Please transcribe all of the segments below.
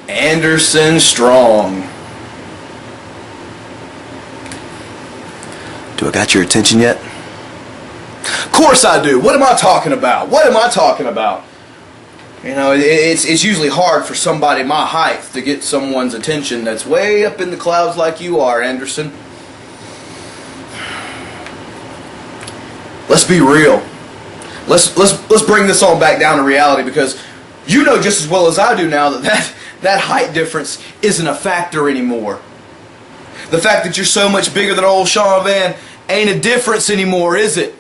Anderson Strong. Do I got your attention yet? Of course I do. What am I talking about? What am I talking about? You know, it's usually hard for somebody my height to get someone's attention that's way up in the clouds like you are, Anderson. Let's be real. Let's bring this on back down to reality, because you know just as well as I do now that height difference isn't a factor anymore. The fact that you're so much bigger than old Sean Van ain't a difference anymore, is it?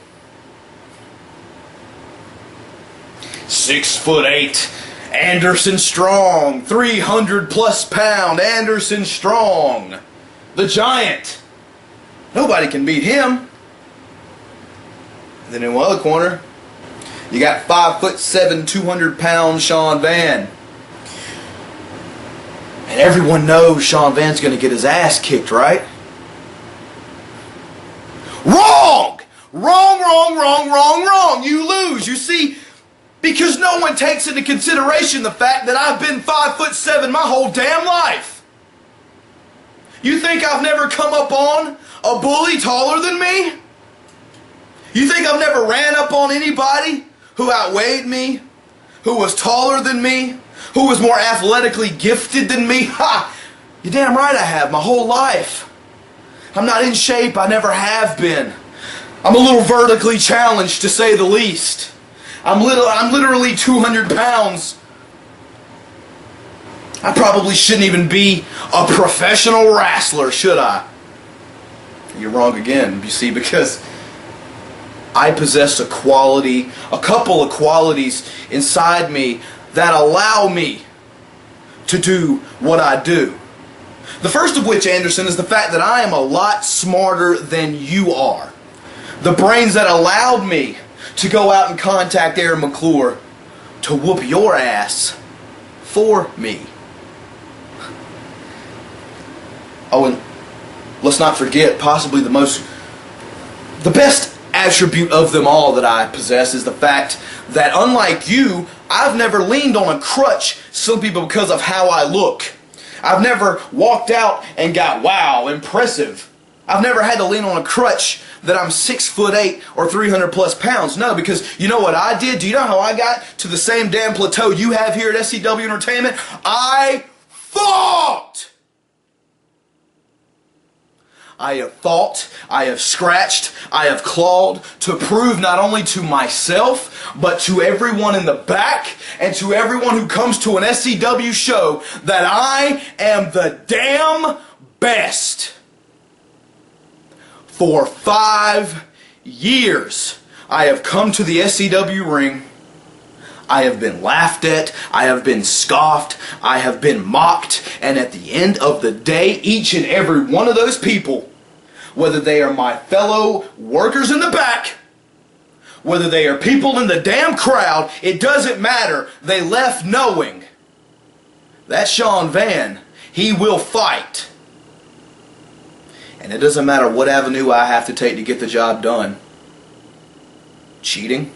6'8", Anderson Strong, 300+ pound Anderson Strong, the Giant. Nobody can beat him. And then in one other corner, you got 5'7", 200 pound Sean Van. And everyone knows Sean Van's going to get his ass kicked, right? Wrong! Wrong, wrong, wrong, wrong, wrong. You lose. You see, because no one takes into consideration the fact that I've been 5'7" my whole damn life. You think I've never come up on a bully taller than me? You think I've never ran up on anybody who outweighed me, who was taller than me, who was more athletically gifted than me? Ha! You're damn right I have, my whole life. I'm not in shape, I never have been. I'm a little vertically challenged, to say the least. I'm literally 200 pounds. I probably shouldn't even be a professional wrestler, should I? You're wrong again, you see, because I possess a couple of qualities inside me that allow me to do what I do. The first of which, Anderson, is the fact that I am a lot smarter than you are. The brains that allowed me to go out and contact Aaron McClure to whoop your ass for me. Oh, and let's not forget, possibly the best attribute of them all that I possess is the fact that, unlike you, I've never leaned on a crutch simply because of how I look. I've never walked out and got, wow, impressive. I've never had to lean on a crutch that I'm 6'8" or 300+ pounds. No, because you know what I did? Do you know how I got to the same damn plateau you have here at SCW Entertainment? I fought! I have fought, I have scratched, I have clawed to prove not only to myself, but to everyone in the back and to everyone who comes to an SCW show that I am the damn best. For 5 years, I have come to the SCW ring. I have been laughed at, I have been scoffed, I have been mocked, and at the end of the day, each and every one of those people, whether they are my fellow workers in the back, whether they are people in the damn crowd, it doesn't matter. They left knowing that Sean Van, he will fight. And it doesn't matter what avenue I have to take to get the job done. Cheating?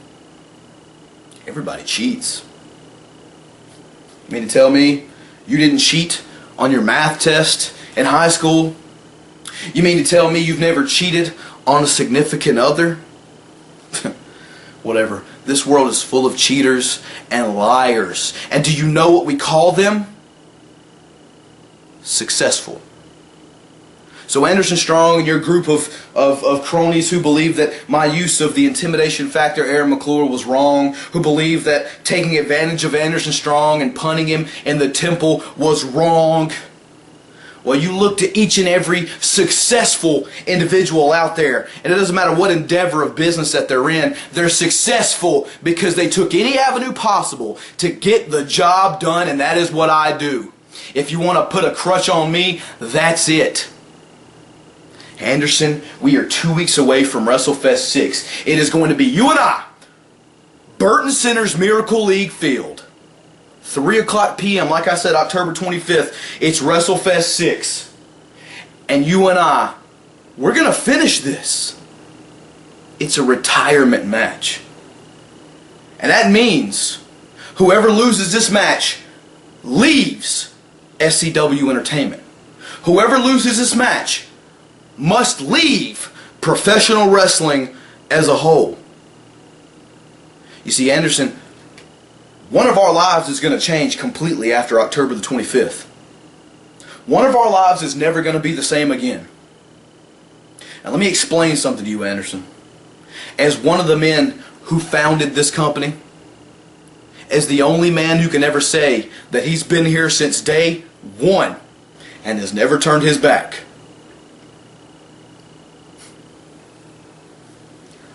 Everybody cheats. You mean to tell me you didn't cheat on your math test in high school? You mean to tell me you've never cheated on a significant other? Whatever. This world is full of cheaters and liars. And do you know what we call them? Successful. So Anderson Strong and your group of cronies who believe that my use of the intimidation factor Aaron McClure was wrong, who believe that taking advantage of Anderson Strong and punting him in the temple was wrong. Well, you look to each and every successful individual out there, and it doesn't matter what endeavor of business that they're in, they're successful because they took any avenue possible to get the job done, and that is what I do. If you want to put a crutch on me, that's it. Anderson, we are 2 weeks away from WrestleFest VI. It is going to be you and I, Burton Center's Miracle League Field. 3 o'clock p.m., like I said, October 25th, it's WrestleFest VI. And you and I, we're going to finish this. It's a retirement match. And that means whoever loses this match leaves SCW Entertainment. Whoever loses this match must leave professional wrestling as a whole. You see, Anderson, one of our lives is going to change completely after October the 25th. One of our lives is never going to be the same again. Now let me explain something to you, Anderson. As one of the men who founded this company, as the only man who can ever say that he's been here since day one and has never turned his back,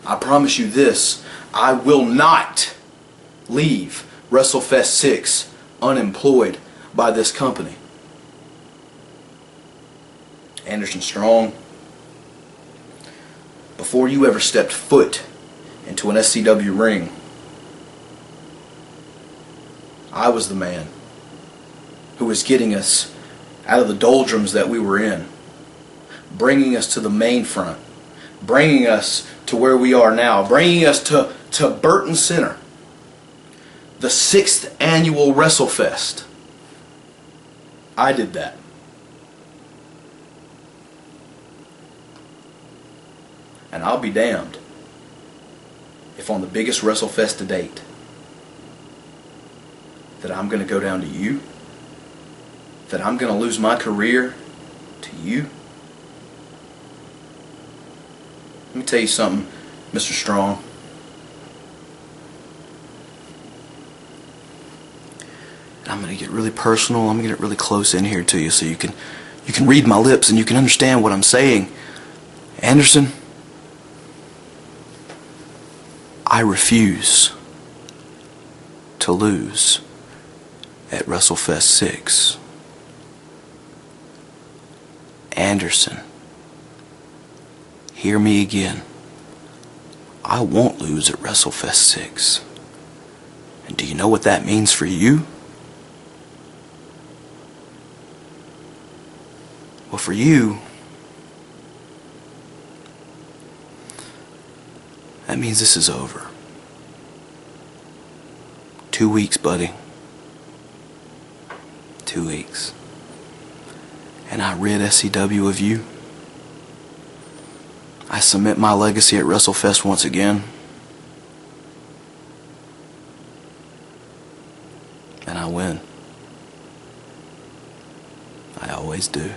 I promise you this: I will not leave WrestleFest VI unemployed by this company. Anderson Strong, before you ever stepped foot into an SCW ring, I was the man who was getting us out of the doldrums that we were in, bringing us to the main front, bringing us to where we are now, bringing us to Burton Center, the 6th annual WrestleFest. I did that. And I'll be damned if on the biggest WrestleFest to date that I'm going to go down to you, that I'm going to lose my career to you. Let me tell you something, Mr. Strong. And I'm going to get really personal. I'm going to get really close in here to you so you can read my lips and you can understand what I'm saying. Anderson, I refuse to lose at WrestleFest VI. Anderson, hear me again. I won't lose at WrestleFest VI. And do you know what that means for you? Well, for you, that means this is over. 2 weeks, buddy. 2 weeks. And I rid SCW of you. I cement my legacy at WrestleFest once again. And I win. I always do.